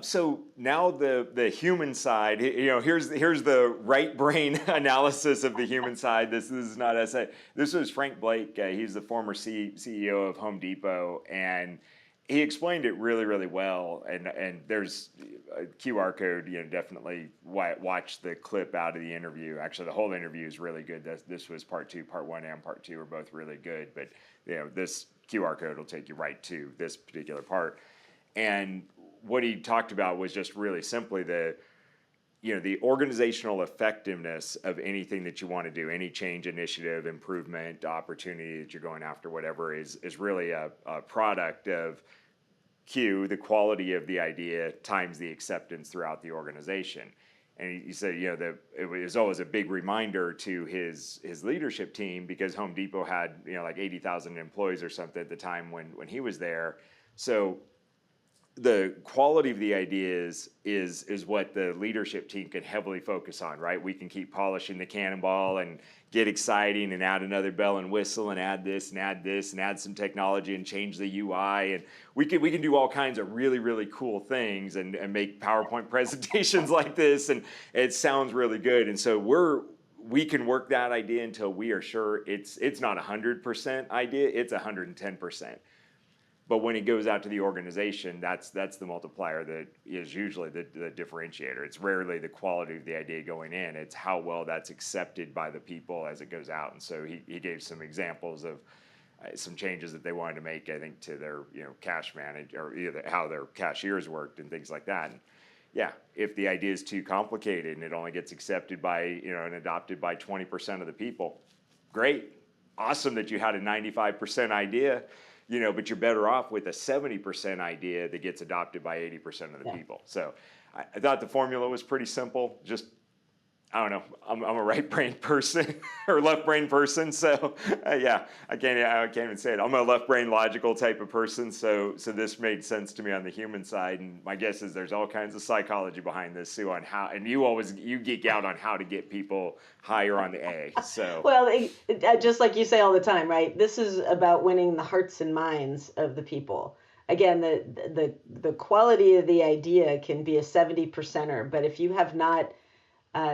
So now the human side, here's the right brain analysis of the human side. This is not us. This was Frank Blake. He's the former CEO of Home Depot, and he explained it really, really well. And there's a QR code. Definitely watch the clip out of the interview. Actually, the whole interview is really good. This was part two, part one, and part two are both really good. But this QR code will take you right to this particular part. And what he talked about was just really simply the organizational effectiveness of anything that you want to do, any change, initiative, improvement, opportunity that you're going after, whatever is really a product of Q, the quality of the idea times the acceptance throughout the organization. And he said, it was always a big reminder to his leadership team, because Home Depot had like 80,000 employees or something at the time when he was there. So the quality of the ideas is what the leadership team can heavily focus on, right? We can keep polishing the cannonball and get exciting and add another bell and whistle and add this and add this and add some technology and change the UI, and we can do all kinds of really, really cool things and make PowerPoint presentations like this, and it sounds really good. And so we can work that idea until we are sure it's not 100% idea, it's 110%. But when it goes out to the organization, that's the multiplier that is usually the differentiator. It's rarely the quality of the idea going in. It's how well that's accepted by the people as it goes out. And so he gave some examples of some changes that they wanted to make, I think, to their cash manage, or either how their cashiers worked and things like that. And yeah, if the idea is too complicated and it only gets accepted by and adopted by 20% of the people, great, awesome that you had a 95% idea. But you're better off with a 70% idea that gets adopted by 80% of the people. So I thought the formula was pretty simple. Just, I don't know, I'm a right brain person or left brain person. So yeah, I can't even say it. I'm a left brain logical type of person. So this made sense to me on the human side. And my guess is there's all kinds of psychology behind this, Sue, on how, and you geek out on how to get people higher on the A. So well, just like you say all the time, right? This is about winning the hearts and minds of the people. Again, the quality of the idea can be a 70%er, but if you have not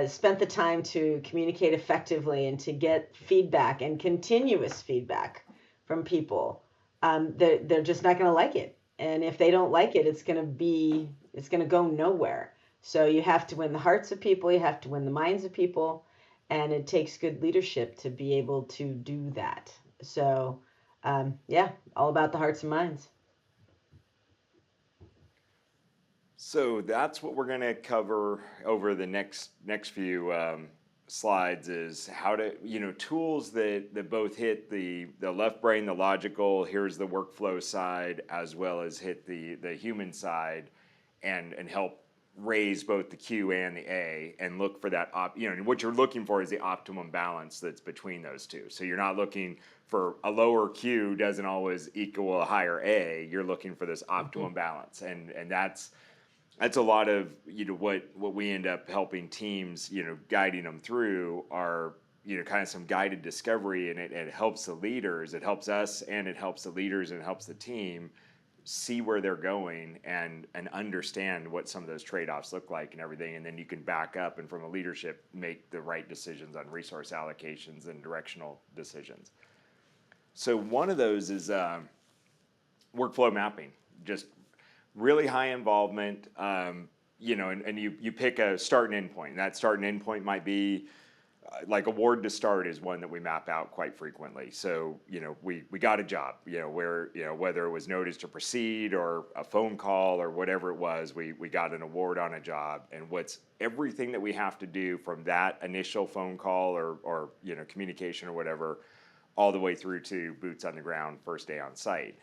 spent the time to communicate effectively and to get feedback and continuous feedback from people, they're just not going to like it. And if they don't like it, it's going to go nowhere. So you have to win the hearts of people, you have to win the minds of people, and it takes good leadership to be able to do that. So yeah, all about the hearts and minds. So that's what we're going to cover over the next few slides, is how to tools that both hit the left brain, the logical, here's the workflow side, as well as hit the human side, and help raise both the Q and the A, and look for that what you're looking for is the optimum balance that's between those two. So you're not looking for a lower Q doesn't always equal a higher A. You're looking for this optimum balance, and that's a lot of what we end up helping teams, guiding them through are kind of some guided discovery, and it helps the leaders, it helps us, and it helps the leaders, and it helps the team see where they're going and understand what some of those trade-offs look like and everything, and then you can back up and from a leadership make the right decisions on resource allocations and directional decisions. So one of those is workflow mapping, just really high involvement, and you pick a start and end point. And that start and end point might be like award to start is one that we map out quite frequently. So, we got a job, where, whether it was notice to proceed or a phone call or whatever it was, we got an award on a job, and what's everything that we have to do from that initial phone call or communication or whatever, all the way through to boots on the ground, first day on site.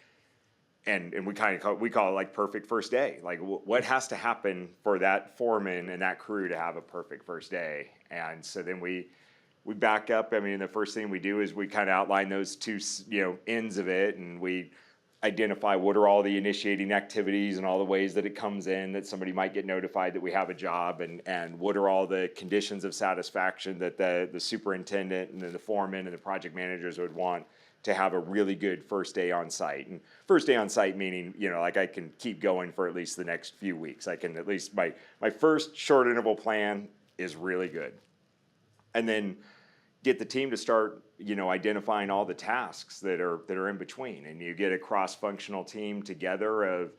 And we call it like perfect first day. Like what has to happen for that foreman and that crew to have a perfect first day? And so then we back up. I mean, the first thing we do is we kind of outline those two ends of it, and we identify what are all the initiating activities and all the ways that it comes in, that somebody might get notified that we have a job, and what are all the conditions of satisfaction that the superintendent and then the foreman and the project managers would want to have a really good first day on site. And first day on site meaning, like I can keep going for at least the next few weeks. I can at least, my first short interval plan is really good. And then get the team to start, identifying all the tasks that are in between, and you get a cross-functional team together of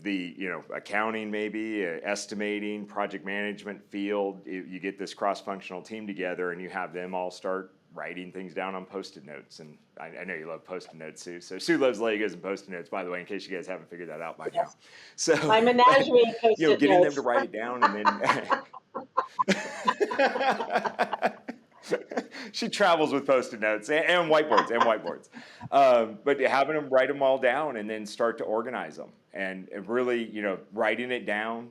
the, accounting, maybe estimating, project management, field. You get this cross-functional team together, and you have them all start writing things down on Post-it notes. And I know you love Post-it notes, Sue. So Sue loves Legos and Post-it notes, by the way, in case you guys haven't figured that out by now. So my menagerie of Post-it getting them notes. to write it down, and then she travels with Post-it notes and whiteboards. But having them write them all down and then start to organize them, and really, writing it down.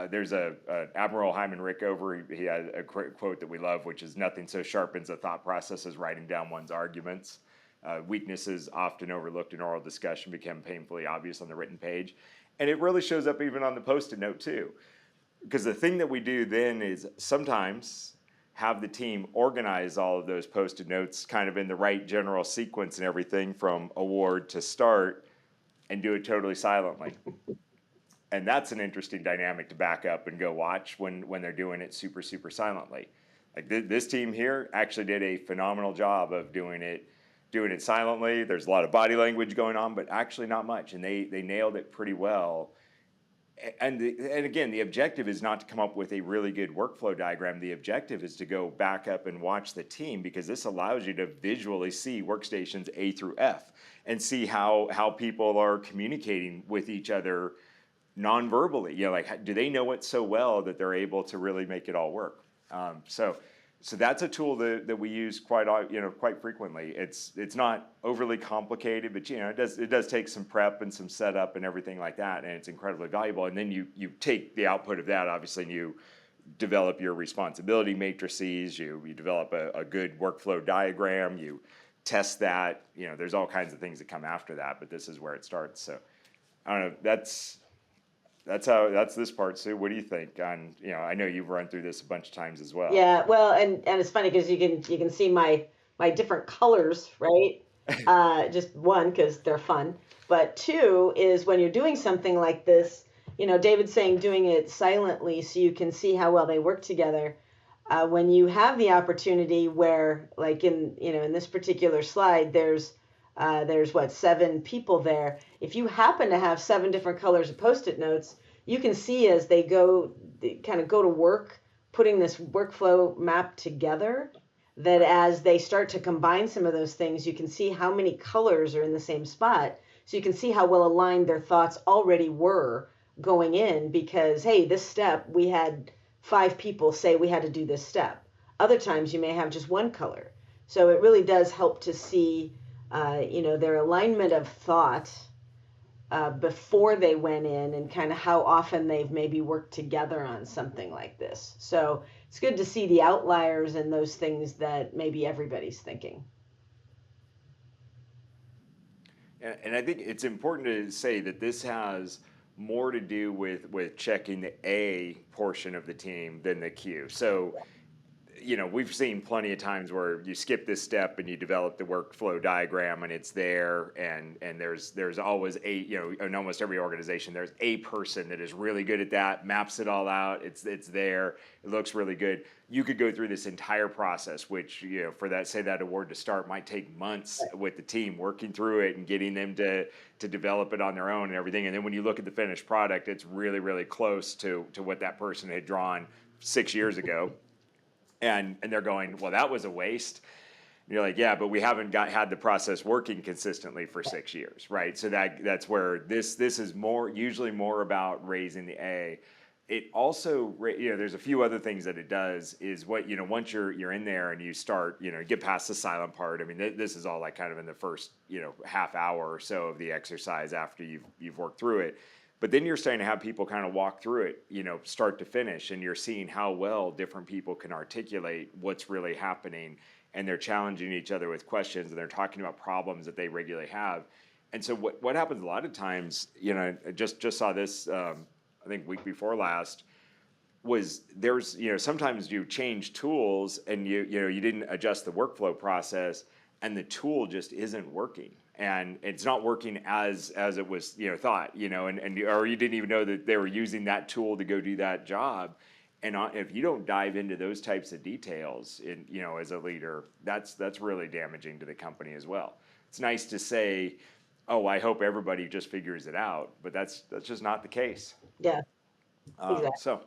There's a Admiral Hyman Rickover. He had a quote that we love, which is, "Nothing so sharpens a thought process as writing down one's arguments. Weaknesses often overlooked in oral discussion become painfully obvious on the written page." And it really shows up even on the Post-it note too. Because the thing that we do then is sometimes have the team organize all of those Post-it notes kind of in the right general sequence and everything from award to start, and do it totally silently. And that's an interesting dynamic to back up and go watch when they're doing it super, super silently. Like this team here actually did a phenomenal job of doing it silently. There's a lot of body language going on, but actually not much. And they nailed it pretty well. And again, the objective is not to come up with a really good workflow diagram. The objective is to go back up and watch the team, because this allows you to visually see workstations A through F and see how people are communicating with each other non-verbally. Like, do they know it so well that they're able to really make it all work? So that's a tool that we use quite frequently. It's not overly complicated, but it does take some prep and some setup and everything like that, and it's incredibly valuable. And then you take the output of that, obviously, and you develop your responsibility matrices. You develop a good workflow diagram. You test that. There's all kinds of things that come after that, but this is where it starts. So I don't know. That's this part, Sue. What do you think? I know you've run through this a bunch of times as well. Yeah, well, and it's funny because you can see my different colors, right? Just one, because they're fun, but two is when you're doing something like this. David's saying doing it silently so you can see how well they work together. When you have the opportunity where, like in this particular slide, there's 7 people there. If you happen to have 7 different colors of Post-it notes, you can see as they kind of go to work putting this workflow map together, that as they start to combine some of those things, you can see how many colors are in the same spot. So you can see how well aligned their thoughts already were going in, because, hey, this step, we had 5 people say we had to do this step. Other times you may have just one color. So it really does help to see their alignment of thought before they went in, and kind of how often they've maybe worked together on something like this. So it's good to see the outliers and those things that maybe everybody's thinking. And I think it's important to say that this has more to do with checking the A portion of the team than the Q. So we've seen plenty of times where you skip this step and you develop the workflow diagram and it's there, and there's always in almost every organization, there's a person that is really good at that, maps it all out, it's there, it looks really good. You could go through this entire process, which, for that award to start might take months with the team working through it and getting them to develop it on their own and everything. And then when you look at the finished product, it's really, really close to what that person had drawn 6 years ago. And they're going, well, that was a waste. And you're like, yeah, but we haven't had the process working consistently for 6 years, right? So that's where this is usually more about raising the A. It also, there's a few other things that it does. Is what once you're in there and you start, get past the silent part. I mean, this is all like kind of in the first half hour or so of the exercise after you've worked through it. But then you're starting to have people kind of walk through it, start to finish, and you're seeing how well different people can articulate what's really happening, and they're challenging each other with questions, and they're talking about problems that they regularly have. And so what happens a lot of times, I just saw this, I think week before last, was there's, sometimes you change tools and you didn't adjust the workflow process and the tool just isn't working. And it's not working as it was, thought, and or you didn't even know that they were using that tool to go do that job. And if you don't dive into those types of details as a leader, that's really damaging to the company as well. It's nice to say, oh, I hope everybody just figures it out, but that's just not the case. Yeah, exactly. So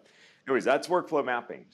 anyways, that's workflow mapping.